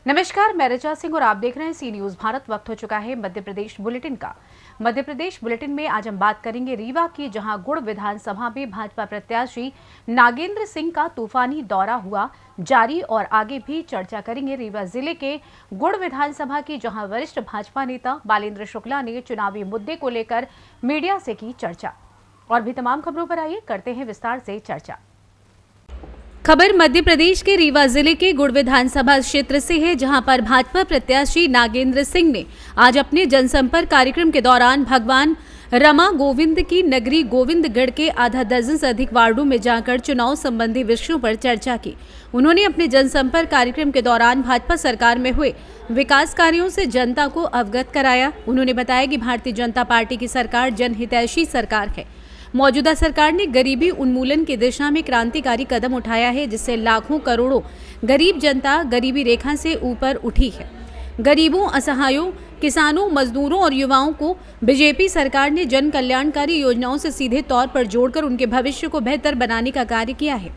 नमस्कार, मैं ऋचा सिंह और आप देख रहे हैं सी न्यूज भारत। वक्त हो चुका है मध्य प्रदेश बुलेटिन का। मध्य प्रदेश बुलेटिन में आज हम बात करेंगे रीवा की, जहां गुड़ विधानसभा में भाजपा प्रत्याशी नागेंद्र सिंह का तूफानी दौरा हुआ जारी, और आगे भी चर्चा करेंगे रीवा जिले के गुड़ विधानसभा की, जहां वरिष्ठ भाजपा नेता बालेंद्र शुक्ला ने चुनावी मुद्दे को लेकर मीडिया से की चर्चा। और भी तमाम खबरों पर आइए करते हैं विस्तार से चर्चा। खबर मध्य प्रदेश के रीवा जिले के गुड़ विधानसभा क्षेत्र से है, जहां पर भाजपा प्रत्याशी नागेंद्र सिंह ने आज अपने जनसंपर्क कार्यक्रम के दौरान भगवान रमा गोविंद की नगरी गोविंदगढ़ के आधा दर्जन से अधिक वार्डों में जाकर चुनाव संबंधी विषयों पर चर्चा की। उन्होंने अपने जनसंपर्क कार्यक्रम के दौरान भाजपा सरकार में हुए विकास कार्यों से जनता को अवगत कराया। उन्होंने बताया कि भारतीय जनता पार्टी की सरकार जनहितैषी सरकार है। मौजूदा सरकार ने गरीबी उन्मूलन की दिशा में क्रांतिकारी कदम उठाया है, जिससे लाखों करोड़ों गरीब जनता गरीबी रेखा से ऊपर उठी है। गरीबों, असहायों, किसानों, मजदूरों और युवाओं को बीजेपी सरकार ने जन कल्याणकारी योजनाओं से सीधे तौर पर जोड़कर उनके भविष्य को बेहतर बनाने का कार्य किया है।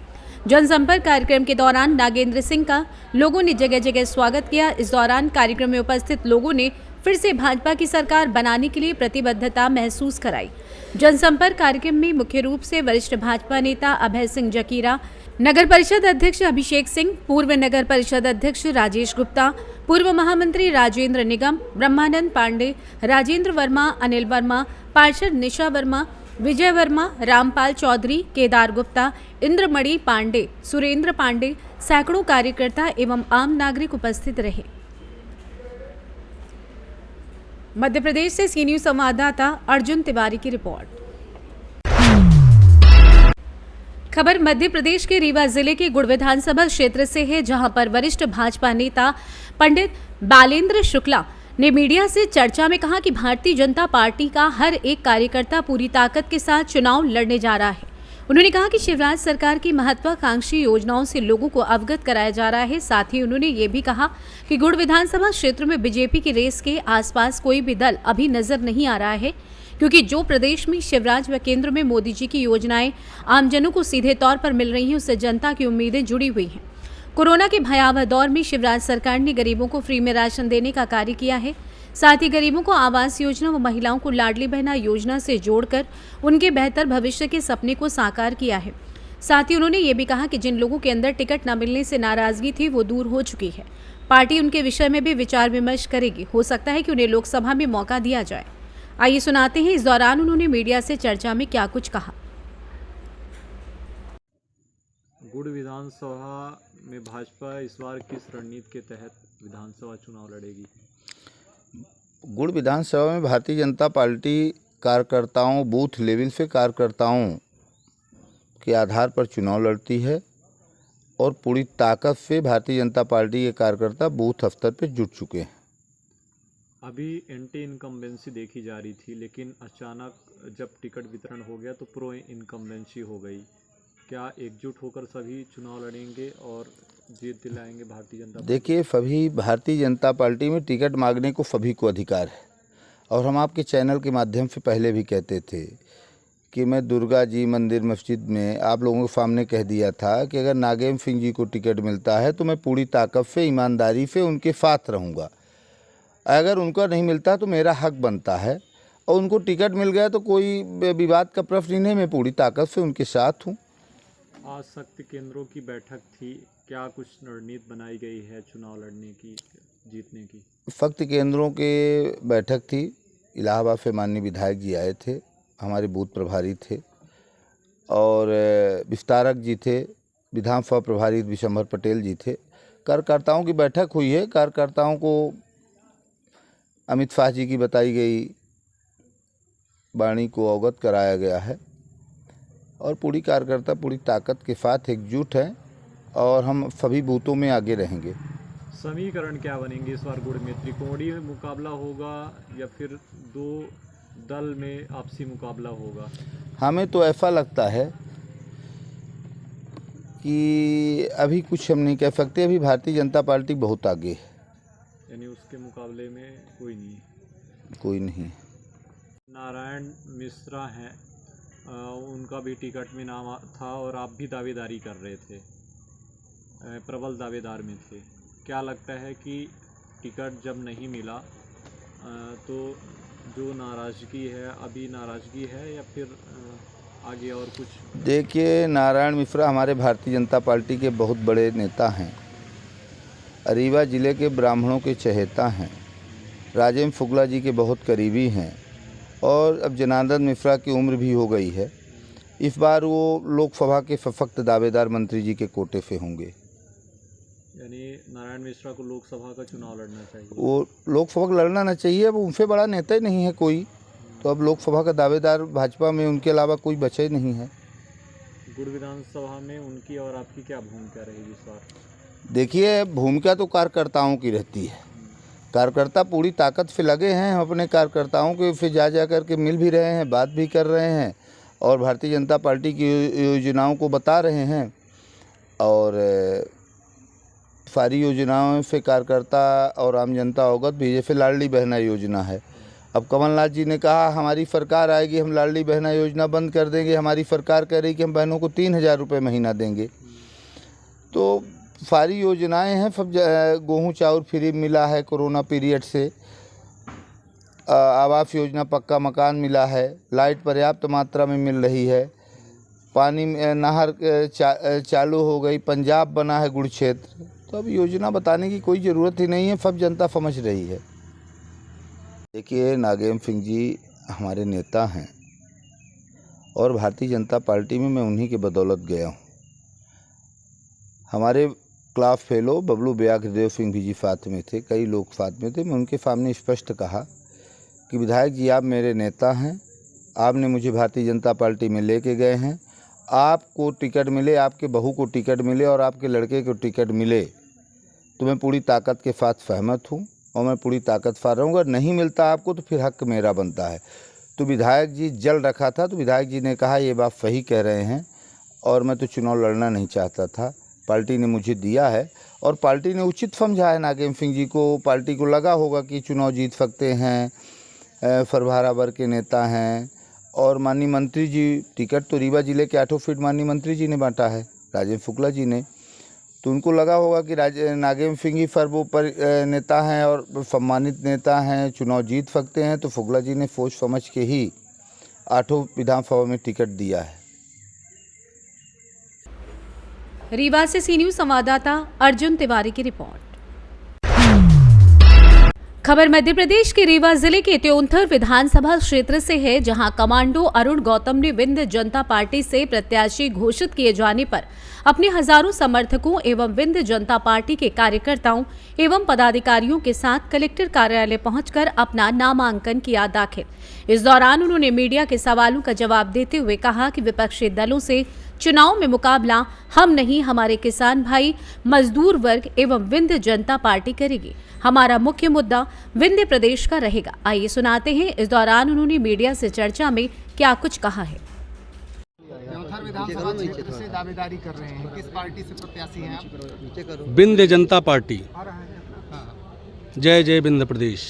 जनसंपर्क कार्यक्रम के दौरान नागेंद्र सिंह का लोगों ने जगह जगह स्वागत किया। इस दौरान कार्यक्रम में उपस्थित लोगों ने फिर से भाजपा की सरकार बनाने के लिए प्रतिबद्धता महसूस कराई। जनसंपर्क कार्यक्रम में मुख्य रूप से वरिष्ठ भाजपा नेता अभय सिंह जकीरा, नगर परिषद अध्यक्ष अभिषेक सिंह, पूर्व नगर परिषद अध्यक्ष राजेश गुप्ता, पूर्व महामंत्री राजेंद्र निगम, ब्रह्मानंद पांडे, राजेंद्र वर्मा, अनिल वर्मा, पार्षद निशा वर्मा, विजय वर्मा, रामपाल चौधरी, केदार गुप्ता, इंद्रमणि पांडे, सुरेंद्र पांडे, सैकड़ों कार्यकर्ता एवं आम नागरिक उपस्थित रहे। मध्य प्रदेश से सी न्यूज संवाददाता अर्जुन तिवारी की रिपोर्ट। खबर मध्य प्रदेश के रीवा जिले के गुड़ विधानसभा क्षेत्र से है, जहां पर वरिष्ठ भाजपा नेता पंडित बालेंद्र शुक्ला ने मीडिया से चर्चा में कहा कि भारतीय जनता पार्टी का हर एक कार्यकर्ता पूरी ताकत के साथ चुनाव लड़ने जा रहा है। उन्होंने कहा कि शिवराज सरकार की महत्वाकांक्षी योजनाओं से लोगों को अवगत कराया जा रहा है। साथ ही उन्होंने ये भी कहा कि गुड़ विधानसभा क्षेत्र में बीजेपी की रेस के आसपास कोई भी दल अभी नजर नहीं आ रहा है, क्योंकि जो प्रदेश में शिवराज व केंद्र में मोदी जी की योजनाएं आमजनों को सीधे तौर पर मिल रही हैं, उससे जनता की उम्मीदें जुड़ी हुई हैं। कोरोना के भयावह दौर में शिवराज सरकार ने गरीबों को फ्री में राशन देने का कार्य किया है। साथ ही गरीबों को आवास योजना व महिलाओं को लाडली बहना योजना से जोड़कर उनके बेहतर भविष्य के सपने को साकार किया है। साथ ही उन्होंने ये भी कहा कि जिन लोगों के अंदर टिकट न मिलने से नाराजगी थी, वो दूर हो चुकी है। पार्टी उनके विषय में भी विचार विमर्श करेगी। हो सकता है कि उन्हें लोकसभा में मौका दिया जाए। आइए सुनाते हैं इस दौरान उन्होंने मीडिया से चर्चा में क्या कुछ कहा। गुड़ विधानसभा में भाजपा इस बार किस रणनीति के तहत विधानसभा चुनाव लड़ेगी? गुड़ विधानसभा में भारतीय जनता पार्टी कार्यकर्ताओं, बूथ लेवल से कार्यकर्ताओं के आधार पर चुनाव लड़ती है और पूरी ताकत से भारतीय जनता पार्टी के कार्यकर्ता बूथ स्तर पर जुट चुके हैं। अभी एंटी इनकम्बेंसी देखी जा रही थी, लेकिन अचानक जब टिकट वितरण हो गया तो प्रो इनकम्बेंसी हो गई। क्या एकजुट होकर सभी चुनाव लड़ेंगे और जीत दिलाएंगे भारतीय जनता पार्टी? देखिए, सभी भारतीय जनता पार्टी में टिकट मांगने को सभी को अधिकार है, और हम आपके चैनल के माध्यम से पहले भी कहते थे कि मैं दुर्गा जी मंदिर मस्जिद में आप लोगों के सामने कह दिया था कि अगर नागेंद्र सिंह जी को टिकट मिलता है तो मैं पूरी ताकत से, ईमानदारी से उनके साथ रहूँगा। अगर उनका नहीं मिलता तो मेरा हक बनता है, और उनको टिकट मिल गया तो कोई विवाद का प्रश्न नहीं है। मैं पूरी ताकत से उनके साथ हूँ। आज शक्ति केंद्रों की बैठक थी, क्या कुछ रणनीति बनाई गई है चुनाव लड़ने की, जीतने की? शक्ति केंद्रों के बैठक थी। इलाहाबाद से माननीय विधायक जी आए थे, हमारे बूथ प्रभारी थे, और विस्तारक जी थे, विधानसभा प्रभारी विशंभर पटेल जी थे। कार्यकर्ताओं की बैठक हुई है। कार्यकर्ताओं को अमित शाह जी की बताई गई वाणी को अवगत कराया गया है, और पूरी कार्यकर्ता पूरी ताकत के साथ एकजुट है, और हम सभी बूथों में आगे रहेंगे। समीकरण क्या बनेंगे इस बार गुड़ में? त्रिकोणीय मुकाबला होगा या फिर दो दल में आपसी मुकाबला होगा? हमें तो ऐसा लगता है कि अभी कुछ हम नहीं कह सकते। अभी भारतीय जनता पार्टी बहुत आगे है, यानी उसके मुकाबले में कोई नहीं? कोई नहीं। नारायण मिश्रा हैं, उनका भी टिकट में नाम था और आप भी दावेदारी कर रहे थे, प्रबल दावेदार में थे। क्या लगता है कि टिकट जब नहीं मिला तो जो नाराज़गी है, अभी नाराज़गी है या फिर आगे और कुछ? देखिए, नारायण मिश्रा हमारे भारतीय जनता पार्टी के बहुत बड़े नेता हैं, रीवा ज़िले के ब्राह्मणों के चहेता हैं, राजेंद्र शुक्ला जी के बहुत करीबी हैं और अब जनार्दन मिश्रा की उम्र भी हो गई है। इस बार वो लोकसभा के सशक्त दावेदार मंत्री जी के कोटे से होंगे। यानी नारायण मिश्रा को लोकसभा का चुनाव लड़ना चाहिए? वो लोकसभा का लड़ना ना चाहिए, अब उनसे बड़ा नेता ही नहीं है कोई, तो अब लोकसभा का दावेदार भाजपा में उनके अलावा कोई बचा ही नहीं है। गुड़ विधानसभा में उनकी और आपकी क्या भूमिका रहेगी इस बार? देखिए, भूमिका तो कार्यकर्ताओं की रहती है। कार्यकर्ता पूरी ताकत से लगे हैं, हम अपने कार्यकर्ताओं के फिर जा कर के मिल भी रहे हैं, बात भी कर रहे हैं और भारतीय जनता पार्टी की योजनाओं को बता रहे हैं और सारी योजनाओं से कार्यकर्ता और आम जनता अवगत भी। जैसे लाडली बहना योजना है, अब कमलनाथ जी ने कहा हमारी सरकार आएगी हम लाडली बहना योजना बंद कर देंगे, हमारी सरकार कह रही कि हम बहनों को 3,000 रुपये महीना देंगे। तो सारी योजनाएं हैं, सब गेहूँ चाउर फ्री मिला है कोरोना पीरियड से, आवास योजना पक्का मकान मिला है, लाइट पर्याप्त मात्रा में मिल रही है, पानी नहर चालू हो गई, पंजाब बना है गुड़ क्षेत्र। तो अब योजना बताने की कोई ज़रूरत ही नहीं है, सब जनता समझ रही है। देखिए, नागेंद्र सिंह जी हमारे नेता हैं और भारतीय जनता पार्टी में मैं उन्हीं के बदौलत गया हूँ। हमारे क्लास फेलो बबलू व्याघ्रदेव सिंह भी जी साथ में थे, कई लोग साथ में थे। मैं उनके सामने स्पष्ट कहा कि विधायक जी आप मेरे नेता हैं, आपने मुझे भारतीय जनता पार्टी में लेके गए हैं, आपको टिकट मिले, आपके बहू को टिकट मिले और आपके लड़के को टिकट मिले तो मैं पूरी ताकत के साथ सहमत हूँ और मैं पूरी ताकत से रहूँगा। नहीं मिलता आपको तो फिर हक मेरा बनता है। तो विधायक जी जल रखा था, तो विधायक जी ने कहा ये बात सही कह रहे हैं और मैं तो चुनाव लड़ना नहीं चाहता था, पार्टी ने मुझे दिया है और पार्टी ने उचित समझा है नागेंद्र सिंह जी को। पार्टी को लगा होगा कि चुनाव जीत सकते हैं, सरभारा वर्ग के नेता हैं और माननीय मंत्री जी, टिकट तो रीवा जिले के 8 फीट माननीय मंत्री जी ने बांटा है, राजेंद्र शुक्ला जी ने, तो उनको लगा होगा कि नागेंद्र सिंह ही सर्वोपरि नेता हैं और सम्मानित नेता हैं, चुनाव जीत सकते हैं, तो शुक्ला जी ने सोच समझ के ही 8 विधानसभा में टिकट दिया है। रीवा से सी न्यूज संवाददाता अर्जुन तिवारी की रिपोर्ट। खबर मध्य प्रदेश के रीवा जिले के त्योंथर विधानसभा क्षेत्र से है, जहां कमांडो अरुण गौतम ने विंध्य जनता पार्टी से प्रत्याशी घोषित किए जाने पर अपने हजारों समर्थकों एवं विंध्य जनता पार्टी के कार्यकर्ताओं एवं पदाधिकारियों के साथ कलेक्टर कार्यालय पहुंचकर अपना नामांकन किया दाखिल। इस दौरान उन्होंने मीडिया के सवालों का जवाब देते हुए कहा कि विपक्षी दलों से चुनाव में मुकाबला हम नहीं, हमारे किसान भाई, मजदूर वर्ग एवं विंध्य जनता पार्टी करेगी। हमारा मुख्य मुद्दा विंध्य प्रदेश का रहेगा। आइए सुनाते हैं इस दौरान उन्होंने मीडिया से चर्चा में क्या कुछ कहा है। त्योंथर विधानसभा क्षेत्र से दावेदारी कर रहे हैं, किस पार्टी से प्रत्याशी हैं आप? विंध्य जनता पार्टी। जय जय विंध्य प्रदेश।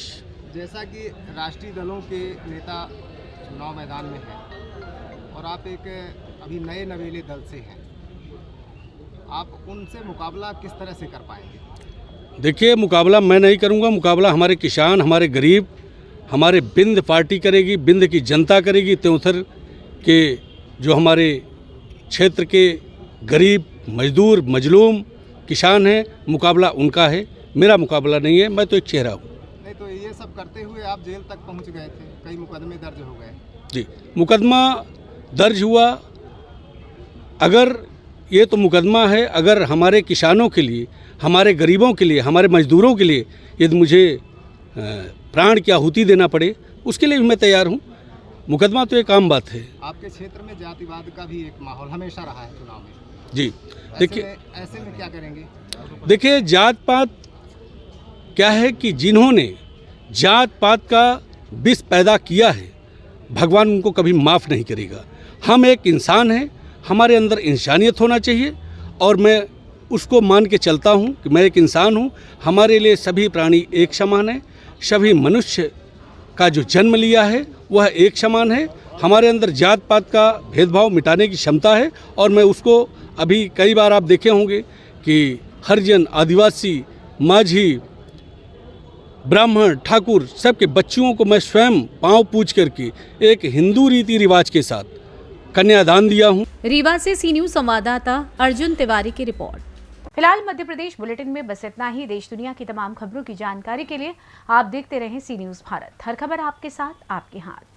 जैसा कि राष्ट्रीय दलों के नेता चुनाव मैदान में हैं और आप एक अभी नए नवेले दल से हैं, आप उनसे मुकाबला किस तरह से कर पाएंगे? देखिए, मुकाबला मैं नहीं करूंगा, मुकाबला हमारे किसान, हमारे गरीब, हमारे विंध्य पार्टी करेगी, विंध्य की जनता करेगी। त्योंथर के जो हमारे क्षेत्र के गरीब, मजदूर, मजलूम किसान हैं, मुकाबला उनका है, मेरा मुकाबला नहीं है। मैं तो एक चेहरा हूँ। नहीं तो ये सब करते हुए आप जेल तक पहुँच गए थे, कई मुकदमे दर्ज हो गए। जी, मुकदमा दर्ज हुआ। अगर ये तो मुकदमा है, अगर हमारे किसानों के लिए, हमारे गरीबों के लिए, हमारे मजदूरों के लिए यदि मुझे प्राण की आहुति देना पड़े, उसके लिए भी मैं तैयार हूँ। मुकदमा तो एक आम बात है। आपके क्षेत्र में जातिवाद का भी एक माहौल हमेशा रहा है चुनाव में। जी, देखिए, ऐसे में क्या करेंगे? देखिए, जात पात क्या है कि जिन्होंने जात पात का विष पैदा किया है, भगवान उनको कभी माफ़ नहीं करेगा। हम एक इंसान हैं, हमारे अंदर इंसानियत होना चाहिए और मैं उसको मान के चलता हूँ कि मैं एक इंसान हूँ। हमारे लिए सभी प्राणी एक समान हैं, सभी मनुष्य का जो जन्म लिया है वह एक समान है। हमारे अंदर जात पात का भेदभाव मिटाने की क्षमता है और मैं उसको, अभी कई बार आप देखे होंगे कि हरिजन, आदिवासी, माझी, ब्राह्मण, ठाकुर सबके बच्चियों को मैं स्वयं पांव पूज करके एक हिंदू रीति रिवाज के साथ कन्यादान दिया हूँ। रीवा से सी न्यूज संवाददाता अर्जुन तिवारी की रिपोर्ट। फिलहाल मध्य प्रदेश बुलेटिन में बस इतना ही। देश दुनिया की तमाम खबरों की जानकारी के लिए आप देखते रहें सी न्यूज भारत। हर खबर आपके साथ, आपके हाथ।